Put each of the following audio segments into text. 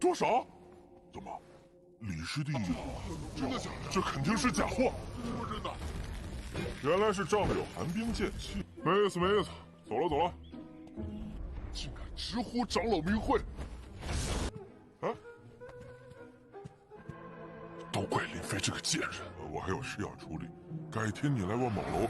装傻？怎么，李师弟，真的假的？这肯定是假货，不是真的。原来是仗着有寒冰剑气，没意思，没意思，走了走了。竟敢直呼长老名讳！啊！都怪林飞这个贱人，我还有事要处理，改天你来我某楼。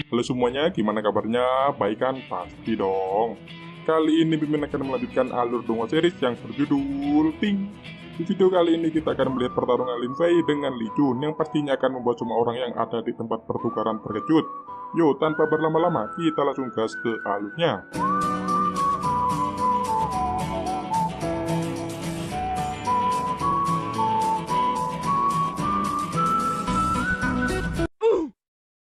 Halo semuanya, gimana kabarnya? Baik kan? Pasti dong. Kali ini Mimin akan melanjutkan alur dongo series yang berjudul Ting. Di video kali ini kita akan melihat pertarungan Lin Fei dengan Li Jun yang pastinya akan membuat semua orang yang ada di tempat pertukaran terkejut. Yo, tanpa berlama-lama, kita langsung gas ke alurnya.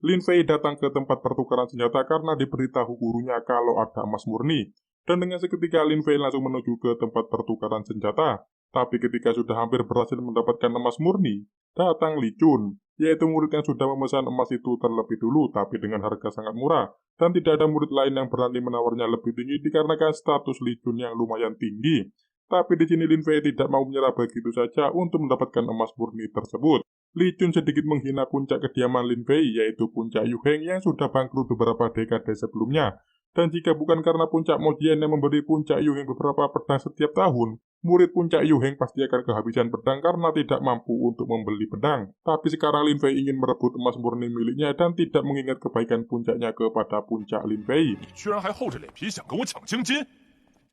Lin Fei datang ke tempat pertukaran senjata karena diberitahu gurunya kalau ada emas murni. Dan dengan seketika Lin Fei langsung menuju ke tempat pertukaran senjata. Tapi ketika sudah hampir berhasil mendapatkan emas murni, datang Li Jun, yaitu murid yang sudah memesan emas itu terlebih dulu tapi dengan harga sangat murah. Dan tidak ada murid lain yang berani menawarnya lebih tinggi dikarenakan status Li Jun yang lumayan tinggi. Tapi di sini Lin Fei tidak mau menyerah begitu saja untuk mendapatkan emas murni tersebut. Li Jun sedikit menghina puncak kediaman Lin Fei, yaitu puncak Yuheng yang sudah bangkrut beberapa dekade sebelumnya. Dan jika bukan karena puncak Mojian yang memberi puncak Yuheng beberapa pedang setiap tahun, murid puncak Yuheng pasti akan kehabisan pedang karena tidak mampu untuk membeli pedang. Tapi sekarang Lin Fei ingin merebut emas murni miliknya dan tidak mengingat kebaikan puncaknya kepada puncak Lin Fei.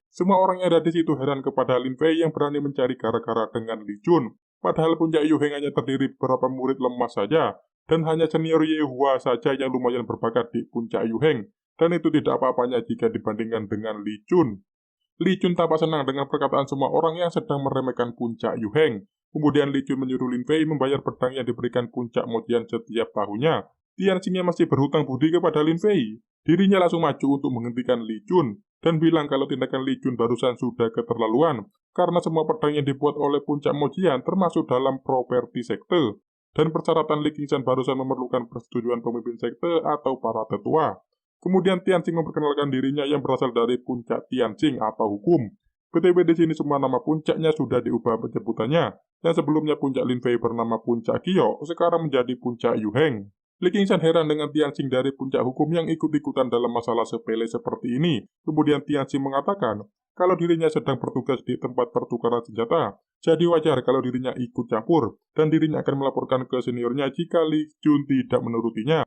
Semua orang yang ada di situ heran kepada Lin Fei yang berani mencari gara-gara dengan Li Jun. Padahal puncak Yuheng hanya terdiri beberapa murid lemah saja, dan hanya senior Ye Hua saja yang lumayan berbakat di puncak Yuheng, dan itu tidak apa-apanya jika dibandingkan dengan Li Jun. Li Jun tampak senang dengan perkataan semua orang yang sedang meremehkan puncak Yuheng. Kemudian Li Jun menyuruh Lin Fei membayar pedang yang diberikan puncak Mojian setiap tahunnya. Tianxing masih berhutang budi kepada Lin Fei. Dirinya langsung maju untuk menghentikan Li Jun, dan bilang kalau tindakan Li Jun barusan sudah keterlaluan, karena semua pedang yang dibuat oleh puncak Mojian termasuk dalam properti sekte, dan persyaratan Li Qingshan barusan memerlukan persetujuan pemimpin sekte atau para tetua. Kemudian Tianxing memperkenalkan dirinya yang berasal dari puncak Tianxing atau hukum. BTW di sini semua nama puncaknya sudah diubah penyebutannya, yang sebelumnya puncak Lin Fei bernama puncak Qiyou, sekarang menjadi puncak Yuheng. Li Qingshan heran dengan Tianxing dari puncak hukum yang ikut-ikutan dalam masalah sepele seperti ini. Kemudian Tianxing mengatakan kalau dirinya sedang bertugas di tempat pertukaran senjata, jadi wajar kalau dirinya ikut campur, dan dirinya akan melaporkan ke seniornya jika Li Jun tidak menurutinya.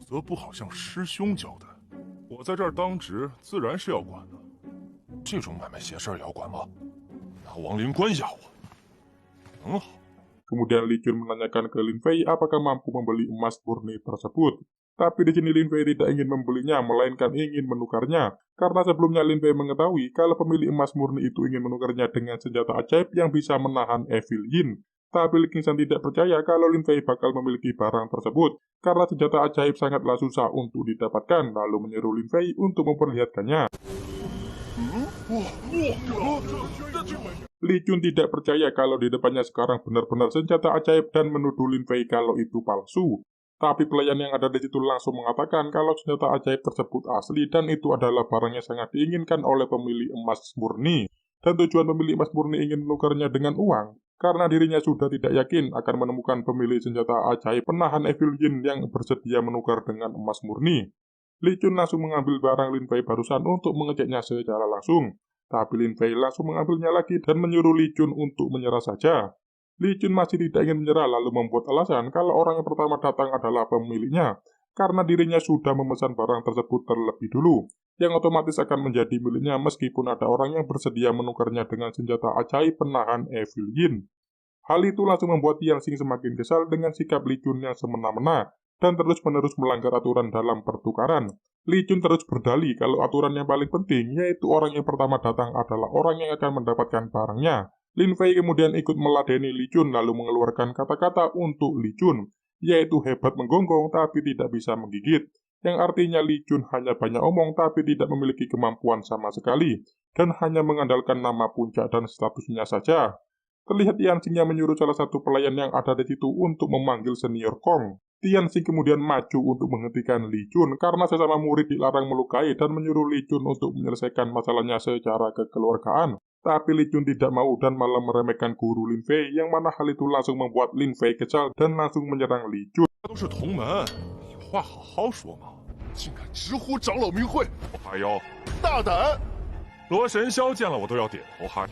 Kemudian Li Jun menanyakan ke Lin Fei apakah mampu membeli emas murni tersebut. Tapi di sini Lin Fei tidak ingin membelinya, melainkan ingin menukarnya. Karena sebelumnya Lin Fei mengetahui kalau pemilik emas murni itu ingin menukarnya dengan senjata ajaib yang bisa menahan Evil Yin. Tapi Li Qingshan tidak percaya kalau Lin Fei bakal memiliki barang tersebut, karena senjata ajaib sangatlah susah untuk didapatkan, lalu menyuruh Lin Fei untuk memperlihatkannya. Li Jun tidak percaya kalau di depannya sekarang benar-benar senjata ajaib dan menuduh Lin Fei kalau itu palsu. Tapi pelayan yang ada di situ langsung mengatakan kalau senjata ajaib tersebut asli dan itu adalah barang yang sangat diinginkan oleh pemilik emas murni. Dan tujuan pemilik emas murni ingin menukarnya dengan uang, karena dirinya sudah tidak yakin akan menemukan pemilik senjata ajaib penahan Evil Yin yang bersedia menukar dengan emas murni. Li Jun langsung mengambil barang Lin Fei barusan untuk mengeceknya secara langsung. Tapi Lin Fei langsung mengambilnya lagi dan menyuruh Li Jun untuk menyerah saja. Li Jun masih tidak ingin menyerah lalu membuat alasan kalau orang yang pertama datang adalah pemiliknya, karena dirinya sudah memesan barang tersebut terlebih dulu, yang otomatis akan menjadi miliknya meskipun ada orang yang bersedia menukarnya dengan senjata ajaib penahan Evil Yin. Hal itu langsung membuat Tianxing semakin kesal dengan sikap Li Jun yang semena-mena dan terus-menerus melanggar aturan dalam pertukaran. Li Jun terus berdalih kalau aturan yang paling penting yaitu orang yang pertama datang adalah orang yang akan mendapatkan barangnya. Lin Fei kemudian ikut meladeni Li Jun lalu mengeluarkan kata-kata untuk Li Jun, yaitu hebat menggonggong tapi tidak bisa menggigit, yang artinya Li Jun hanya banyak omong tapi tidak memiliki kemampuan sama sekali, dan hanya mengandalkan nama puncak dan statusnya saja. Terlihat Tianxing yang menyuruh salah satu pelayan yang ada di situ untuk memanggil senior Kong. Tianxing kemudian maju untuk menghentikan Li Jun karena sesama murid dilarang melukai dan menyuruh Li Jun untuk menyelesaikan masalahnya secara kekeluargaan. Tapi Li Jun tidak mau dan malah meremehkan guru Lin Fei, yang mana hal itu langsung membuat Lin Fei kesal dan langsung menyerang Li Jun. 都是同门，你话好好说嘛，竟敢直呼长老名讳！还有，大胆！罗神霄见了我都要点头哈。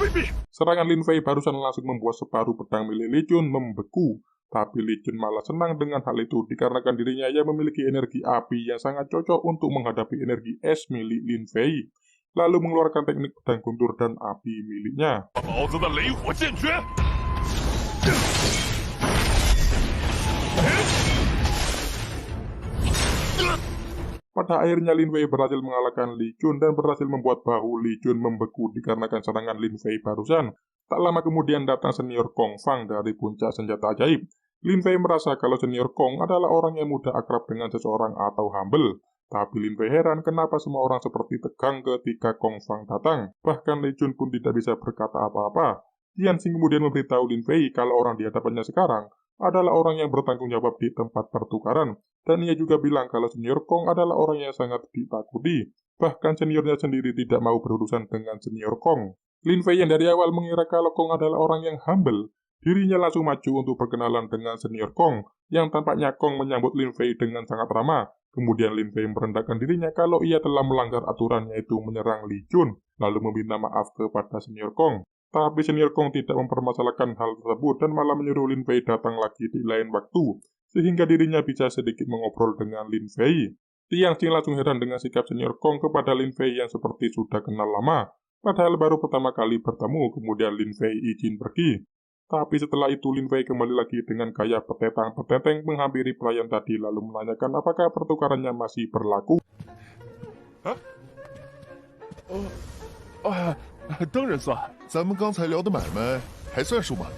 卑鄙！ Serangan Lin Fei barusan langsung membuat separuh pedang milik Li Jun membeku. Tapi Li Jun malah senang dengan hal itu dikarenakan dirinya yang memiliki energi api yang sangat cocok untuk menghadapi energi es milik Lin Fei. Lalu mengeluarkan teknik pedang guntur dan api miliknya. 老子的雷火剑诀！ Pada akhirnya Lin Fei berhasil mengalahkan Li Jun dan berhasil membuat bahu Li Jun membeku dikarenakan serangan Lin Fei barusan. Tak lama kemudian datang senior Kong Fang dari puncak senjata ajaib. Lin Fei merasa kalau senior Kong adalah orang yang mudah akrab dengan seseorang atau humble. Tapi Lin Fei heran kenapa semua orang seperti tegang ketika Kong Fang datang. Bahkan Li Jun pun tidak bisa berkata apa-apa. Tianxing kemudian memberitahu Lin Fei kalau orang di hadapannya sekarang adalah orang yang bertanggung jawab di tempat pertukaran. Dan ia juga bilang kalau senior Kong adalah orang yang sangat ditakuti. Bahkan seniornya sendiri tidak mau berurusan dengan senior Kong. Lin Fei yang dari awal mengira kalau Kong adalah orang yang humble, dirinya langsung maju untuk berkenalan dengan senior Kong, yang tampaknya Kong menyambut Lin Fei dengan sangat ramah. Kemudian Lin Fei merendahkan dirinya kalau ia telah melanggar aturan, yaitu menyerang Li Jun, lalu meminta maaf kepada senior Kong. Tapi senior Kong tidak mempermasalahkan hal tersebut dan malah menyuruh Lin Fei datang lagi di lain waktu, sehingga dirinya bisa sedikit mengobrol dengan Lin Fei. Tianxing langsung heran dengan sikap senior Kong kepada Lin Fei yang seperti sudah kenal lama. Padahal baru pertama kali bertemu, kemudian Lin Fei izin pergi. Tapi setelah itu Lin Fei kembali lagi dengan gaya petetang-peteteng menghampiri pelayan tadi lalu menanyakan apakah pertukarannya masih berlaku. Hah? 当然算，咱们刚才聊的买卖还算数吗？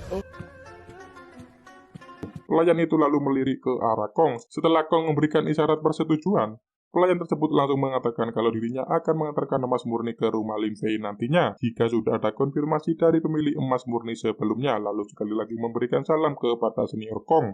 Pelayan itu lalu melirik ke arah Kong. Setelah Kong memberikan isyarat persetujuan, pelayan tersebut langsung mengatakan kalau dirinya akan mengantarkan emas murni ke rumah Lin Fei nantinya jika sudah ada konfirmasi dari pemilik emas murni sebelumnya, lalu sekali lagi memberikan salam kepada senior Kong.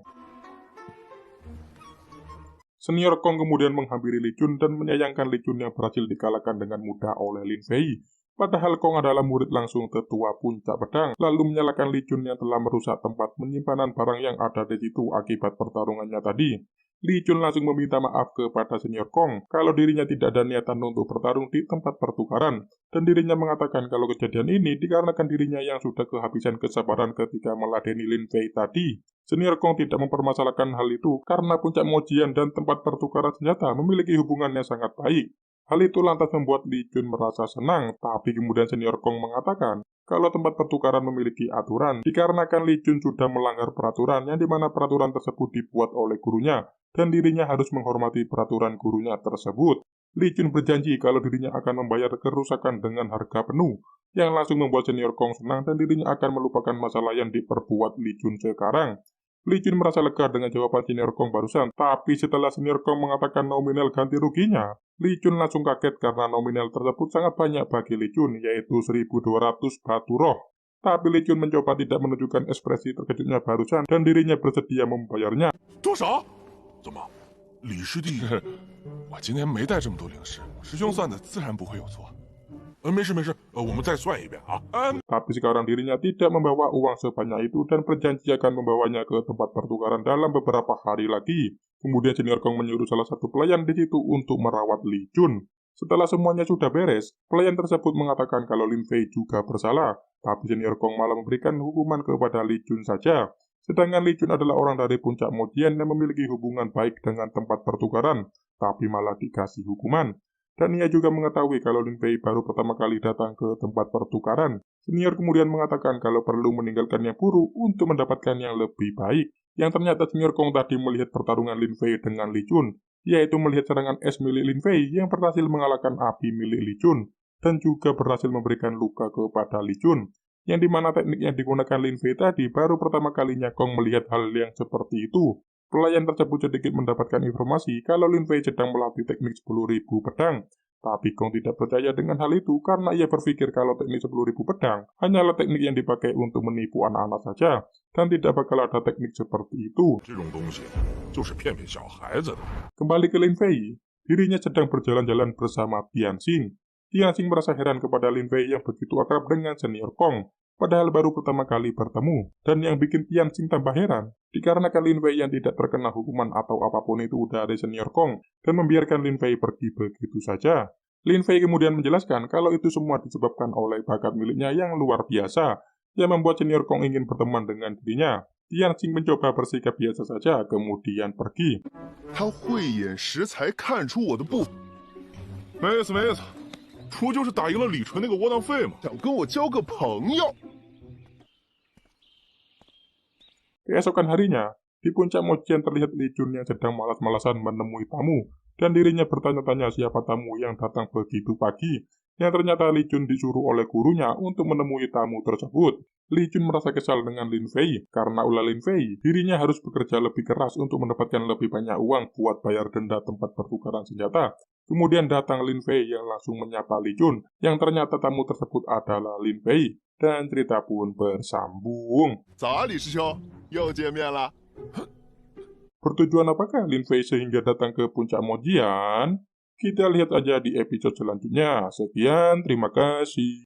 Senior Kong kemudian menghampiri Li Jun dan menyayangkan Li Jun yang berhasil dikalahkan dengan mudah oleh Lin Fei. Padahal Kong adalah murid langsung tetua puncak pedang, lalu menyalahkan Li Jun yang telah merusak tempat penyimpanan barang yang ada di situ akibat pertarungannya tadi. Li Jun langsung meminta maaf kepada senior Kong kalau dirinya tidak ada niatan untuk bertarung di tempat pertukaran, dan dirinya mengatakan kalau kejadian ini dikarenakan dirinya yang sudah kehabisan kesabaran ketika meladeni Lin Fei tadi. Senior Kong tidak mempermasalahkan hal itu karena puncak Mojian dan tempat pertukaran senjata memiliki hubungan yang sangat baik. Hal itu lantas membuat Li Jun merasa senang, tapi kemudian senior Kong mengatakan kalau tempat pertukaran memiliki aturan, dikarenakan Li Jun sudah melanggar peraturan yang dimana peraturan tersebut dibuat oleh gurunya, dan dirinya harus menghormati peraturan gurunya tersebut. Li Jun berjanji kalau dirinya akan membayar kerusakan dengan harga penuh, yang langsung membuat senior Kong senang dan dirinya akan melupakan masalah yang diperbuat Li Jun sekarang. Li Jun merasa lega dengan jawaban senior Kong barusan, tapi setelah senior Kong mengatakan nominal ganti ruginya, Li Jun langsung kaget karena nominal tersebut sangat banyak bagi Li Jun, yaitu 1.200 batu roh. Tapi Li Jun mencoba tidak menunjukkan ekspresi terkejutnya barusan dan dirinya bersedia membayarnya. 多少？怎么，李师弟？我今天没带这么多零食，师兄算的自然不会有错。没事没事，我们再算一遍啊。Tapi sekarang dirinya tidak membawa uang sebanyak itu dan berjanji akan membawanya ke tempat pertukaran dalam beberapa hari lagi. Kemudian senior Kong menyuruh salah satu pelayan di situ untuk merawat Li Jun. Setelah semuanya sudah beres, pelayan tersebut mengatakan kalau Lin Fei juga bersalah, tapi senior Kong malah memberikan hukuman kepada Li Jun saja. Sedangkan Li Jun adalah orang dari puncak Mojian yang memiliki hubungan baik dengan tempat pertukaran, tapi malah dikasih hukuman. Dan ia juga mengetahui kalau Lin Fei baru pertama kali datang ke tempat pertukaran. Senior kemudian mengatakan kalau perlu meninggalkan yang buruk untuk mendapatkan yang lebih baik. Yang ternyata senior Kong tadi melihat pertarungan Lin Fei dengan Li Jun, yaitu melihat serangan es milik Lin Fei yang berhasil mengalahkan api milik Li Jun, dan juga berhasil memberikan luka kepada Li Jun. Yang dimana teknik yang digunakan Lin Fei tadi baru pertama kalinya Kong melihat hal yang seperti itu. Pelayan tersebut sedikit mendapatkan informasi kalau Lin Fei sedang melatih teknik 10.000 pedang. Tapi Gong tidak percaya dengan hal itu karena ia berpikir kalau teknik 10.000 pedang hanyalah teknik yang dipakai untuk menipu anak-anak saja dan tidak bakal ada teknik seperti itu. 这种东西就是骗骗小孩子的。 Kembali ke Lin Fei, dirinya sedang berjalan-jalan bersama Tianxing. Tianxing merasa heran kepada Lin Fei yang begitu akrab dengan senior Gong, padahal baru pertama kali bertemu. Dan yang bikin Tianxing tambah heran, dikarenakan Lin Fei yang tidak terkena hukuman atau apapun itu dari senior Gong, dan membiarkan Lin Fei pergi begitu saja. Lin Fei kemudian menjelaskan kalau itu semua disebabkan oleh bakat miliknya yang luar biasa, yang membuat senior Gong ingin berteman dengan dirinya. Tianxing mencoba bersikap biasa saja, kemudian pergi. 他慧眼识才，看出我的不符，没意思，没意思，不就是打赢了李纯那个窝囊废吗？ 想跟我交个朋友。 Keesokan harinya, di puncak mojian terlihat Li Jun yang sedang malas-malasan menemui tamu, dan dirinya bertanya-tanya siapa tamu yang datang begitu pagi, yang ternyata Li Jun disuruh oleh gurunya untuk menemui tamu tersebut. Li Jun merasa kesal dengan Lin Fei, karena ulah Lin Fei, dirinya harus bekerja lebih keras untuk mendapatkan lebih banyak uang buat bayar denda tempat pertukaran senjata. Kemudian datang Lin Fei yang langsung menyapa Li Jun, yang ternyata tamu tersebut adalah Lin Fei, dan cerita pun bersambung. 早啊，李师兄，又见面了。 Bertujuan apakah Lin Fei sehingga datang ke puncak mojian? Kita lihat aja di episode selanjutnya. Sekian, terima kasih.